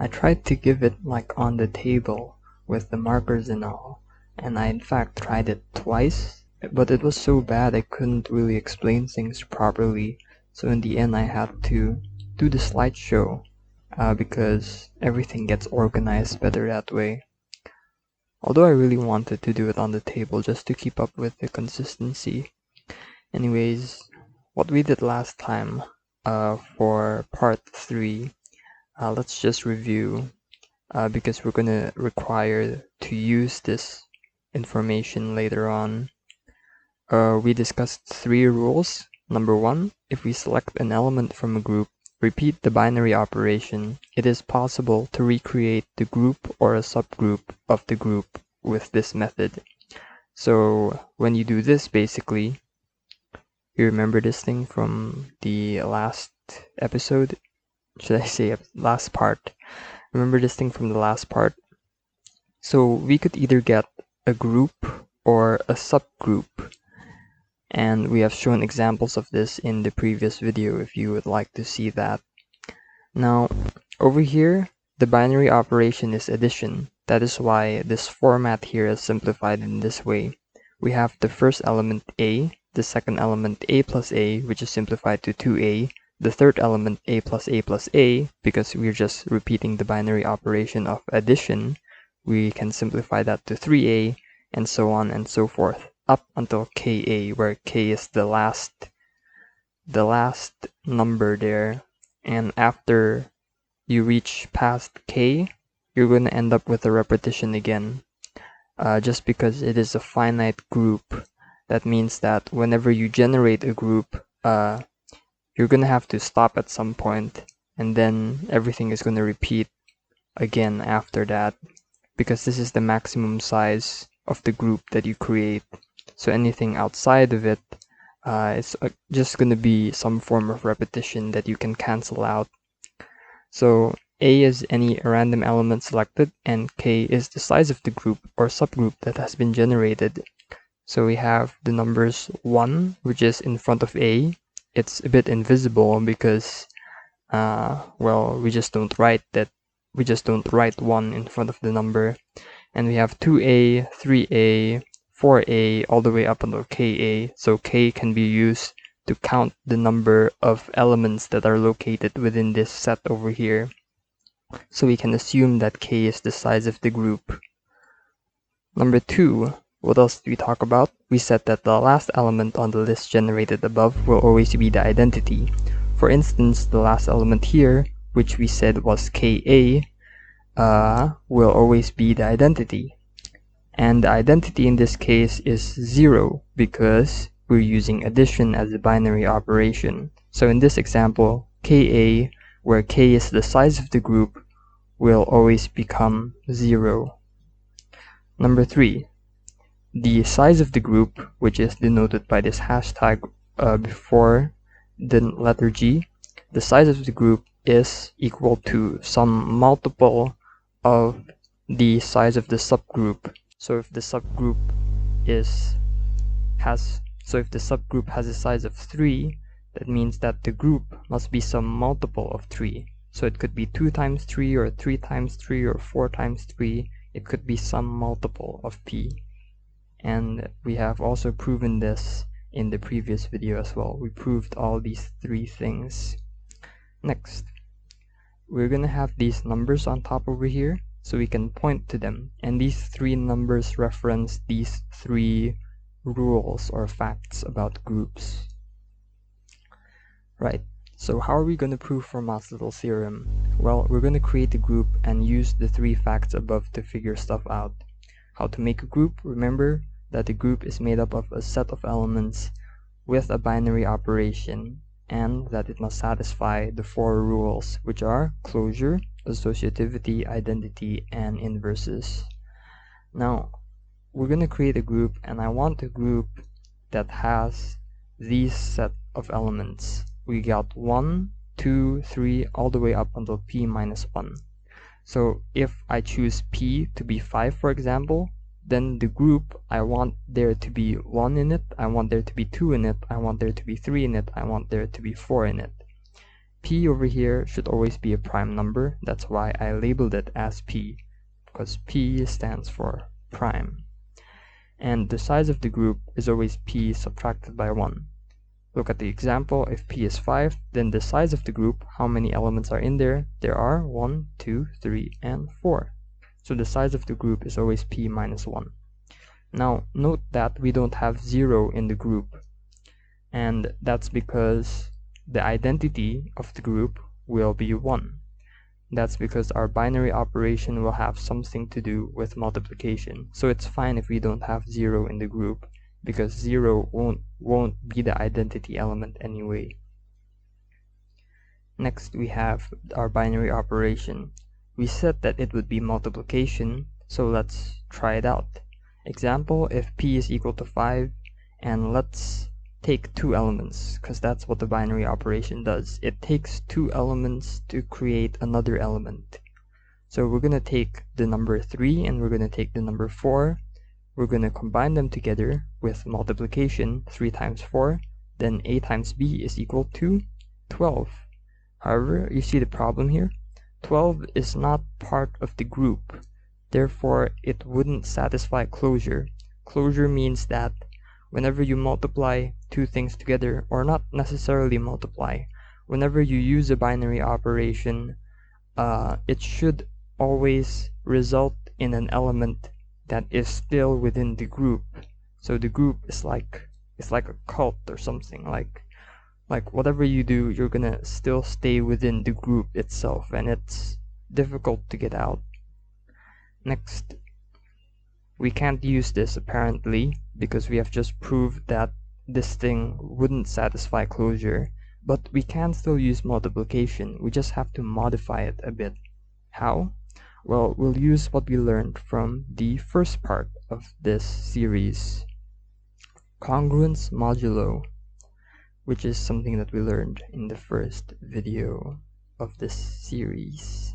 I tried to give it like on the table with the markers and all, and I in fact tried it twice, but it was so bad I couldn't really explain things properly, so in the end I had to do the slideshow because everything gets organized better that way. Although I really wanted to do it on the table just to keep up with the consistency. Anyways, what we did last time for part 3, let's just review because we're gonna require to use this information later on. We discussed 3 rules. Number 1, if we select an element from a group, repeat the binary operation, it is possible to recreate the group or a subgroup of the group with this method. So when you do this, basically, you remember this thing from the last episode? Should I say last part? Remember this thing from the last part? So we could either get a group or a subgroup. And we have shown examples of this in the previous video if you would like to see that. Now, over here, the binary operation is addition. That is why this format here is simplified in this way. We have the first element A, the second element A plus A, which is simplified to 2A, the third element A plus A, because we're just repeating the binary operation of addition. We can simplify that to 3A, and so on and so forth, up until Ka, where K is the last number there. And after you reach past K, you're going to end up with a repetition again. Just because it is a finite group, that means that whenever you generate a group, you're going to have to stop at some point, and then everything is going to repeat again after that, because this is the maximum size of the group that you create. So anything outside of it, it's just going to be some form of repetition that you can cancel out. So A is any random element selected, and K is the size of the group or subgroup that has been generated. So we have the numbers 1, which is in front of A. It's a bit invisible because, well, we just don't write 1 in front of the number. And we have 2A, 3A, 4A, all the way up until Ka. So K can be used to count the number of elements that are located within this set over here. So we can assume that K is the size of the group. Number 2, what else did we talk about? We said that the last element on the list generated above will always be the identity. For instance, the last element here, which we said was Ka, will always be the identity. And the identity in this case is 0 because we're using addition as a binary operation. So in this example, Ka, where K is the size of the group, will always become 0. Number 3, the size of the group, which is denoted by this hashtag before the letter G, the size of the group is equal to some multiple of the size of the subgroup. So if the subgroup has a size of 3, that means that the group must be some multiple of 3. So it could be 2 times 3 or 3 times 3 or 4 times 3. It could be some multiple of P. And we have also proven this in the previous video as well. We proved all these 3 things. Next, we're going to have these numbers on top over here, so we can point to them. And these 3 numbers reference these 3 rules or facts about groups. Right, so how are we going to prove Fermat's little theorem? Well, we're going to create a group and use the 3 facts above to figure stuff out. How to make a group? Remember that a group is made up of a set of elements with a binary operation, and that it must satisfy the 4 rules, which are closure, associativity, identity, and inverses. Now, we're going to create a group, and I want a group that has these set of elements. We got 1, 2, 3, all the way up until P minus 1. So if I choose P to be 5, for example, then the group, I want there to be 1 in it, I want there to be 2 in it, I want there to be 3 in it, I want there to be 4 in it. P over here should always be a prime number. That's why I labeled it as P, because P stands for prime. And the size of the group is always P subtracted by 1. Look at the example. If P is 5, then the size of the group, how many elements are in there? There are 1, 2, 3, and 4. So the size of the group is always P minus 1. Now, note that we don't have 0 in the group. And that's because the identity of the group will be 1. That's because our binary operation will have something to do with multiplication. So it's fine if we don't have 0 in the group, because 0 won't be the identity element anyway. Next, we have our binary operation. We said that it would be multiplication, so let's try it out. Example, if P is equal to 5, and let's take 2 elements, because that's what the binary operation does. It takes 2 elements to create another element. So we're going to take the number 3 and we're going to take the number 4. We're going to combine them together with multiplication. 3 times 4, then A times B is equal to 12. However, you see the problem here? 12 is not part of the group. Therefore, it wouldn't satisfy closure. Closure means that whenever you multiply 2 things together, or not necessarily multiply, whenever you use a binary operation, it should always result in an element that is still within the group. So the group is like a cult or something. Like whatever you do, you're gonna still stay within the group itself, and it's difficult to get out. Next, we can't use this apparently, because we have just proved that this thing wouldn't satisfy closure, but we can still use multiplication. We just have to modify it a bit. How? Well, we'll use what we learned from the first part of this series, congruence modulo, which is something that we learned in the first video of this series.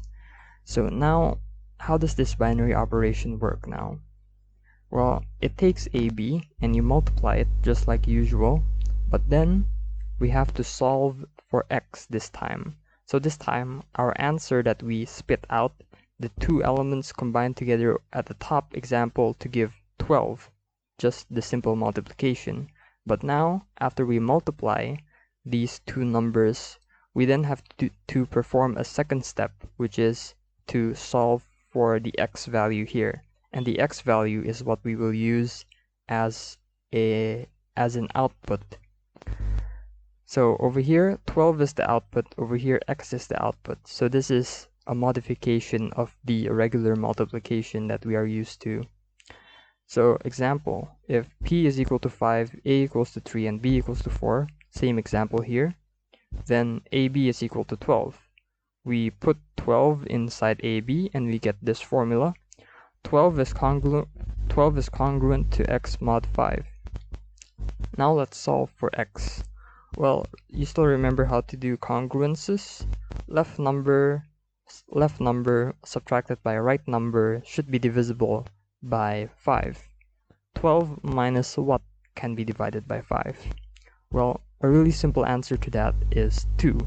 So now, how does this binary operation work now? Well, it takes AB and you multiply it just like usual, but then we have to solve for x this time. So this time, our answer that we spit out, the 2 elements combined together at the top example to give 12, just the simple multiplication. But now, after we multiply these 2 numbers, we then have to perform a second step, which is to solve for the x value here. And the x value is what we will use as an output. So over here, 12 is the output, over here x is the output. So this is a modification of the regular multiplication that we are used to. So example, if P is equal to 5, A equals to 3, and B equals to 4, same example here, then AB is equal to 12. We put 12 inside AB and we get this formula. 12 is congruent to x mod 5. Now let's solve for x. Well, you still remember how to do congruences. Left number subtracted by right number should be divisible by 5. 12 minus what can be divided by 5? Well, a really simple answer to that is 2.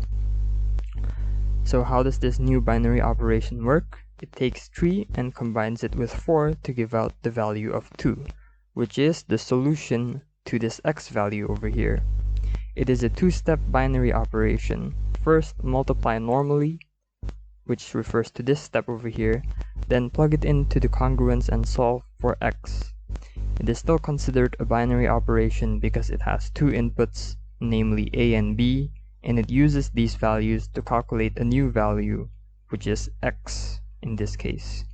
So how does this new binary operation work? It takes 3 and combines it with 4 to give out the value of 2, which is the solution to this x value over here. It is a 2-step binary operation. First, multiply normally, which refers to this step over here, then plug it into the congruence and solve for x. It is still considered a binary operation because it has 2 inputs, namely a and b, and it uses these values to calculate a new value, which is x in this case.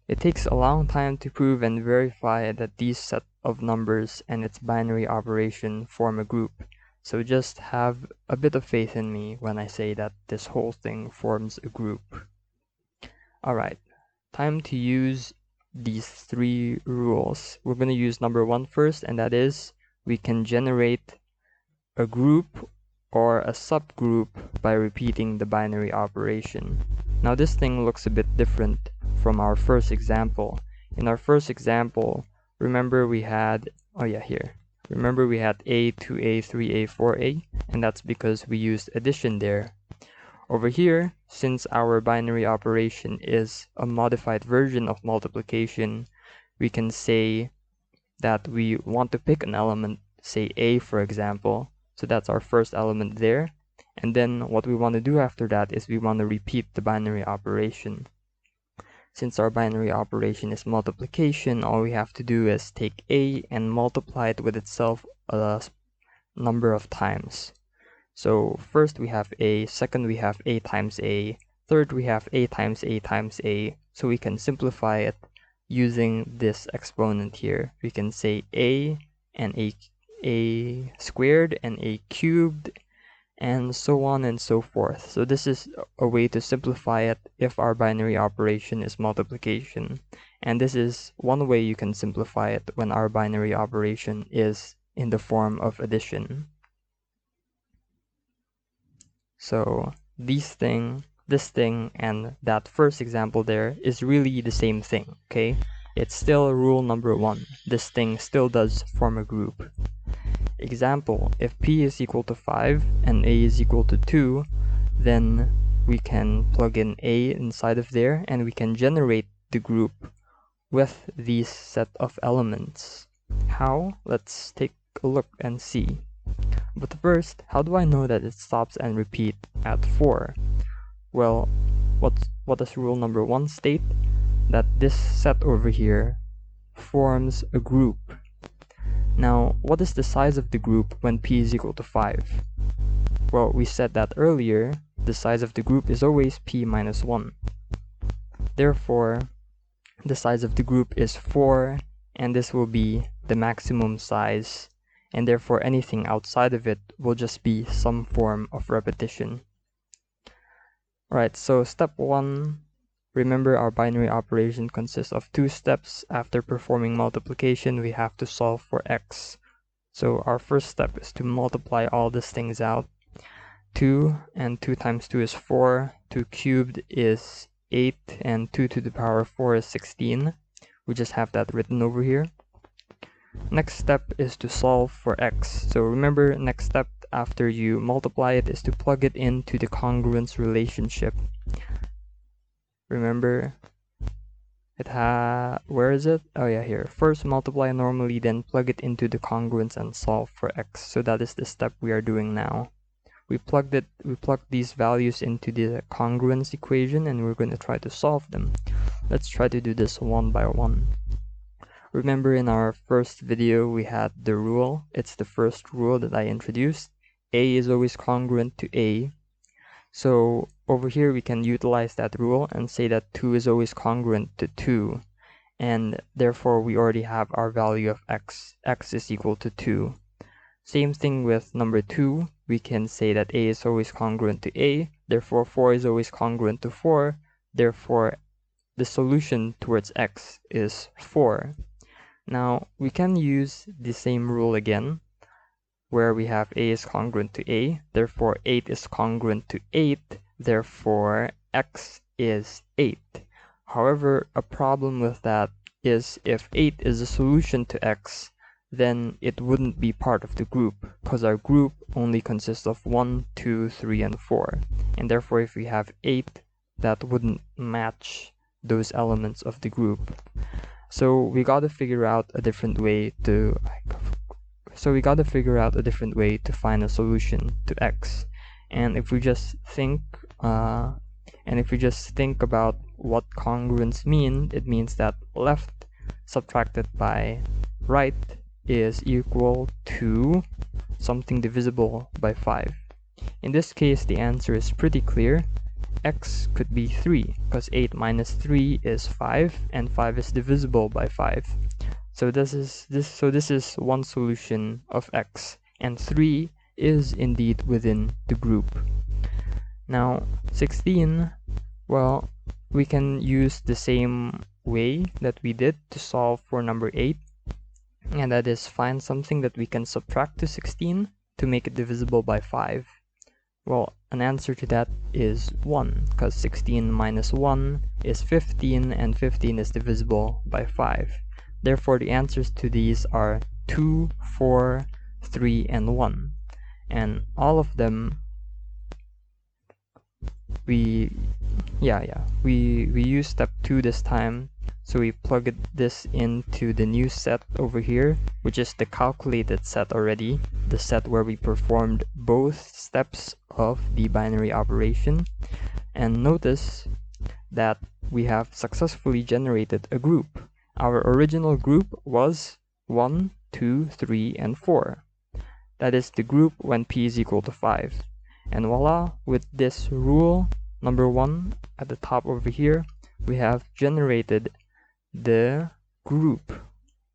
It takes a long time to prove and verify that these set of numbers and its binary operation form a group, so just have a bit of faith in me when I say that this whole thing forms a group. Alright, time to use these 3 rules. We're going to use number 1 first, and that is we can generate a group or a subgroup by repeating the binary operation. Now this thing looks a bit different from our first example. In our first example, remember we had, here. Remember we had A, 2A, 3A, 4A, and that's because we used addition there. Over here, since our binary operation is a modified version of multiplication, we can say that we want to pick an element, say A for example. So that's our first element there. And then what we want to do after that is we want to repeat the binary operation. Since our binary operation is multiplication, all we have to do is take A and multiply it with itself a number of times. So first we have A, second we have A times A, third we have A times A times A. So we can simplify it using this exponent here. We can say A and A squared and A cubed and so on and so forth. So this is a way to simplify it if our binary operation is multiplication. And this is one way you can simplify it when our binary operation is in the form of addition. So this thing, and that first example there is really the same thing, okay? It's still rule number 1. This thing still does form a group. Example, if P is equal to 5 and A is equal to 2, then we can plug in A inside of there and we can generate the group with these set of elements. How? Let's take a look and see. But first, how do I know that it stops and repeat at 4? Well, what does rule number 1 state? That this set over here forms a group. Now, what is the size of the group when P is equal to 5? Well, we said that earlier, the size of the group is always P minus 1. Therefore, the size of the group is 4, and this will be the maximum size, and therefore anything outside of it will just be some form of repetition. Alright, so step 1, remember our binary operation consists of 2 steps. After performing multiplication, we have to solve for x. So our first step is to multiply all these things out. 2 and 2 times 2 is 4, 2 cubed is 8, and 2 to the power of 4 is 16. We just have that written over here. Next step is to solve for x. So remember, next step after you multiply it is to plug it into the congruence relationship. Remember, where is it? Oh yeah, here. First multiply normally, then plug it into the congruence and solve for x. So that is the step we are doing now. We plugged these values into the congruence equation and we're going to try to solve them. Let's try to do this one by one. Remember in our first video we had the rule. It's the first rule that I introduced. A is always congruent to A. So over here we can utilize that rule and say that 2 is always congruent to 2. And therefore we already have our value of x. X is equal to 2. Same thing with number 2. We can say that A is always congruent to A. Therefore 4 is always congruent to 4. Therefore the solution towards x is 4. Now we can use the same rule again, where we have A is congruent to A, therefore 8 is congruent to 8, therefore x is 8. However, a problem with that is if 8 is a solution to x, then it wouldn't be part of the group, because our group only consists of 1, 2, 3, and 4. And therefore if we have 8, that wouldn't match those elements of the group. So we got to figure out a different way to find a solution to x. And if we just think about what congruence mean, it means that left subtracted by right is equal to something divisible by 5. In this case, the answer is pretty clear. X could be 3, because 8 minus 3 is 5, and 5 is divisible by 5. So this is one solution of x, and 3 is indeed within the group. Now 16, well, we can use the same way that we did to solve for number 8, and that is find something that we can subtract to 16 to make it divisible by 5. Well, an answer to that is 1, because 16 minus 1 is 15, and 15 is divisible by 5. Therefore, the answers to these are 2, 4, 3, and 1. And all of them we use step 2 this time, so we plug this into the new set over here, which is the calculated set already, the set where we performed both steps of the binary operation. And notice that we have successfully generated a group. Our original group was 1, 2, 3, and 4. That is the group when p is equal to 5. And voila, with this rule number 1 at the top over here, we have generated the group.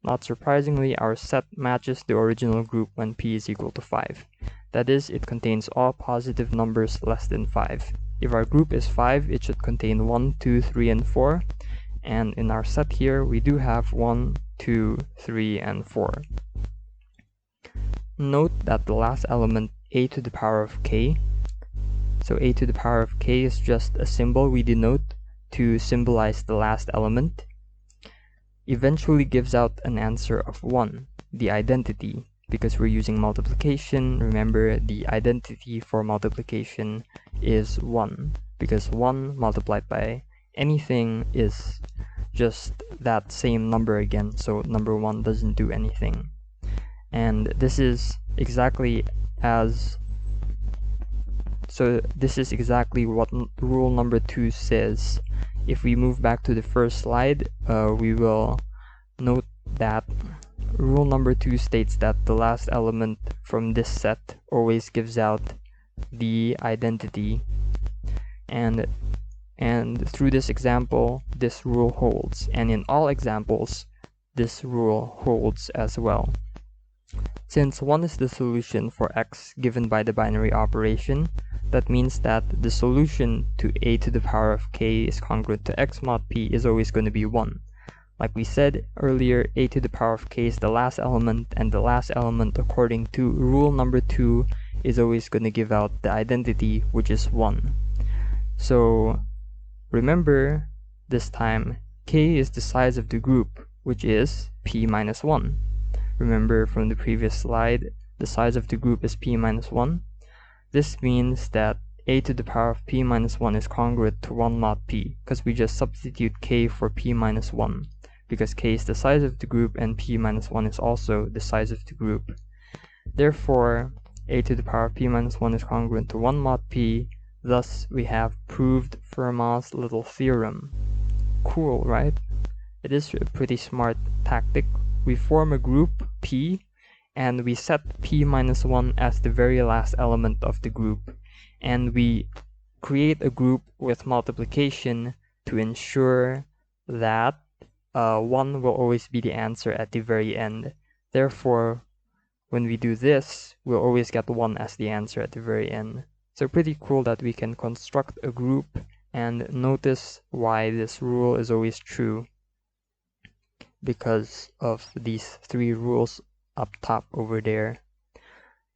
Not surprisingly, our set matches the original group when p is equal to 5. That is, it contains all positive numbers less than 5. If our group is 5, it should contain 1, 2, 3, and 4. And in our set here, we do have 1, 2, 3, and 4. Note that the last element, a to the power of k, so a to the power of k is just a symbol we denote to symbolize the last element, eventually gives out an answer of 1, the identity. Because we're using multiplication, remember the identity for multiplication is 1, because 1 multiplied by anything is just that same number again, so number 1 doesn't do anything. And this is exactly what rule number 2 says. If we move back to the first slide, we will note that rule number 2 states that the last element from this set always gives out the identity. And through this example, this rule holds. And in all examples, this rule holds as well. Since 1 is the solution for x given by the binary operation, that means that the solution to a to the power of k is congruent to x mod p is always going to be 1. Like we said earlier, a to the power of k is the last element, and the last element according to rule number 2 is always going to give out the identity, which is 1. So remember this time, k is the size of the group, which is p minus 1. Remember from the previous slide, the size of the group is p minus 1. This means that a to the power of p minus 1 is congruent to 1 mod p, because we just substitute k for p minus 1, because k is the size of the group and p minus 1 is also the size of the group. Therefore, a to the power of p minus 1 is congruent to 1 mod p, thus we have proved Fermat's little theorem. Cool, right? It is a pretty smart tactic. We form a group p, and we set p minus 1 as the very last element of the group, and we create a group with multiplication to ensure that 1 will always be the answer at the very end. Therefore, when we do this, we'll always get 1 as the answer at the very end. So pretty cool that we can construct a group, and notice why this rule is always true, because of these 3 rules up top over there.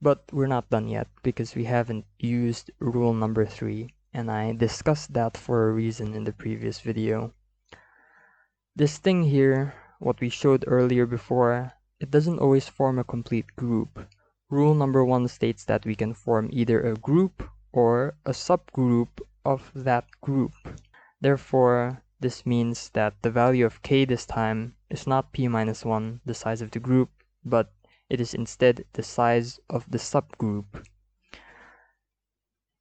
But we're not done yet, because we haven't used rule number 3, and I discussed that for a reason in the previous video. This thing here, what we showed earlier before, it doesn't always form a complete group. Rule number 1 states that we can form either a group or a subgroup of that group. Therefore, this means that the value of k this time is not p minus 1, the size of the group, but it is instead the size of the subgroup.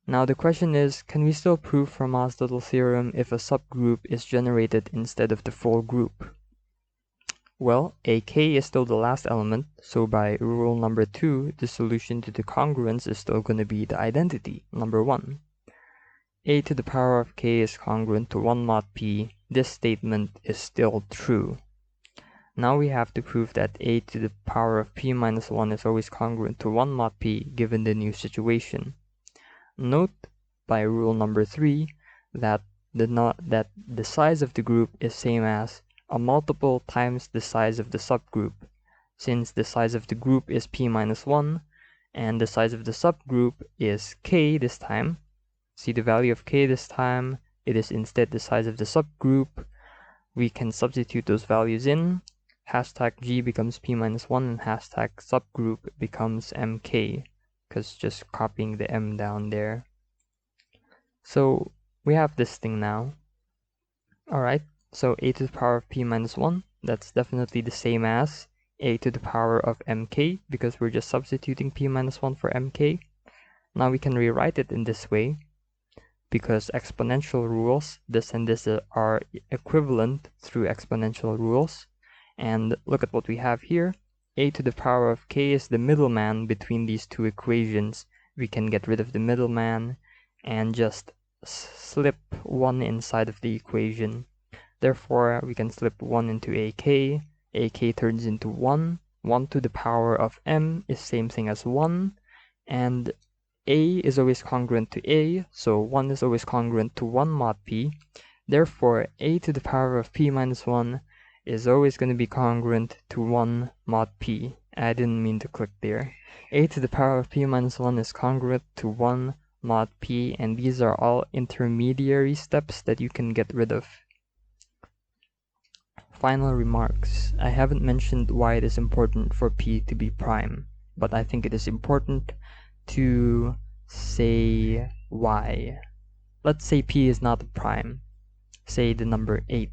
Now the question is, can we still prove Fermat's little theorem if a subgroup is generated instead of the full group? Well, ak is still the last element, so by rule number 2, the solution to the congruence is still going to be the identity, number 1. A to the power of k is congruent to 1 mod p. This statement is still true. Now we have to prove that a to the power of p minus 1 is always congruent to 1 mod p given the new situation. Note by rule number 3 that the size of the group is same as a multiple times the size of the subgroup, since the size of the group is p minus 1 and the size of the subgroup is k this time. See the value of k this time, it is instead the size of the subgroup. We can substitute those values in, hashtag G becomes P minus 1 and hashtag subgroup becomes MK, because just copying the M down there. So we have this thing now. Alright, so a to the power of P minus 1, that's definitely the same as a to the power of MK, because we're just substituting P minus 1 for MK. Now we can rewrite it in this way, because exponential rules, this and this are equivalent through exponential rules. And look at what we have here. A to the power of k is the middleman between these two equations. We can get rid of the middleman and just slip 1 inside of the equation. Therefore, we can slip 1 into ak. Ak turns into 1. 1 to the power of m is same thing as 1. And a is always congruent to a, so 1 is always congruent to 1 mod p. Therefore, a to the power of p minus 1 is always going to be congruent to 1 mod p. I didn't mean to click there. A to the power of p minus 1 is congruent to 1 mod p, and these are all intermediary steps that you can get rid of. Final remarks. I haven't mentioned why it is important for p to be prime, but I think it is important to say why. Let's say p is not a prime, say the number 8.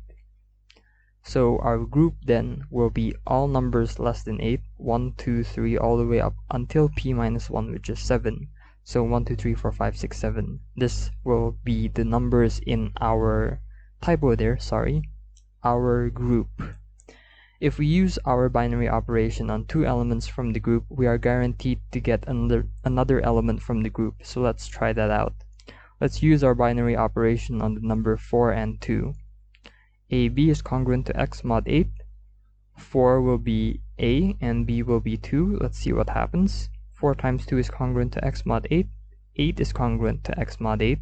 So our group then will be all numbers less than 8, 1, 2, 3, all the way up until p minus 1, which is 7. So 1, 2, 3, 4, 5, 6, 7. This will be the numbers in our typo there, sorry, our group. If we use our binary operation on 2 elements from the group, we are guaranteed to get another element from the group. So let's try that out. Let's use our binary operation on the number 4 and 2. AB is congruent to x mod 8. 4 will be A and B will be 2. Let's see what happens. 4 times 2 is congruent to x mod 8. 8 is congruent to x mod 8.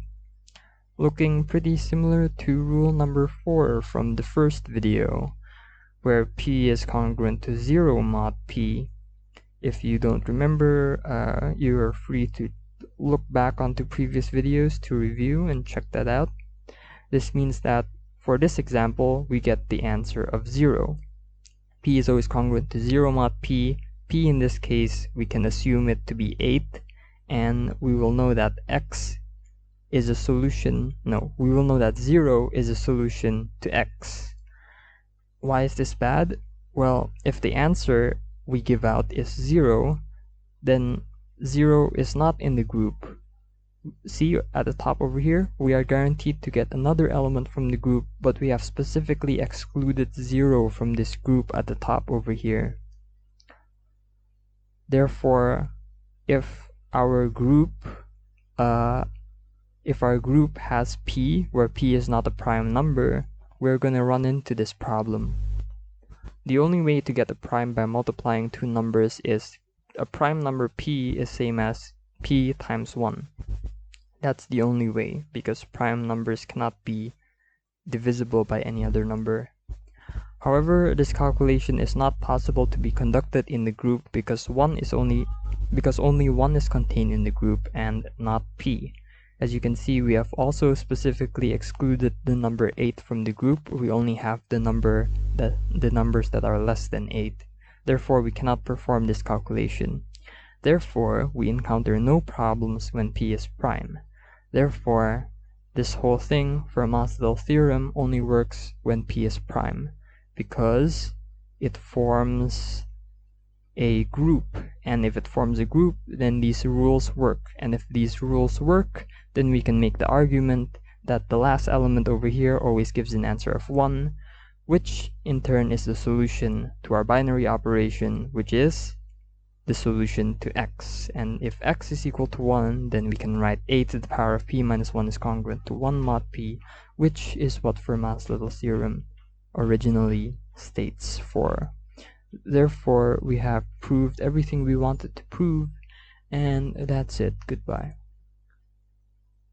Looking pretty similar to rule number 4 from the first video, where p is congruent to 0 mod p. If you don't remember, you are free to look back onto previous videos to review and check that out. This means that for this example, we get the answer of 0. P is always congruent to 0 mod p. P in this case, we can assume it to be 8, and we will know that x is a solution. No, we will know that 0 is a solution to x. Why is this bad? Well, if the answer we give out is 0, then 0 is not in the group. See at the top over here, we are guaranteed to get another element from the group, but we have specifically excluded 0 from this group at the top over here. Therefore, if our group has p, where p is not a prime number, we're going to run into this problem. The only way to get a prime by multiplying 2 numbers is a prime number p is same as p times 1. That's the only way, because prime numbers cannot be divisible by any other number. However, this calculation is not possible to be conducted in the group because only 1 is contained in the group and not p. As you can see, we have also specifically excluded the number 8 from the group. We only have the numbers that are less than 8. Therefore, we cannot perform this calculation. Therefore, we encounter no problems when p is prime. Therefore, this whole thing, Fermat's little theorem, only works when p is prime, because it forms a group, and if it forms a group, then these rules work, and if these rules work, then we can make the argument that the last element over here always gives an answer of 1, which in turn is the solution to our binary operation, which is the solution to x. And if x is equal to 1, then we can write a to the power of p minus 1 is congruent to 1 mod p, which is what Fermat's little theorem originally states for. Therefore, we have proved everything we wanted to prove, and that's it. Goodbye.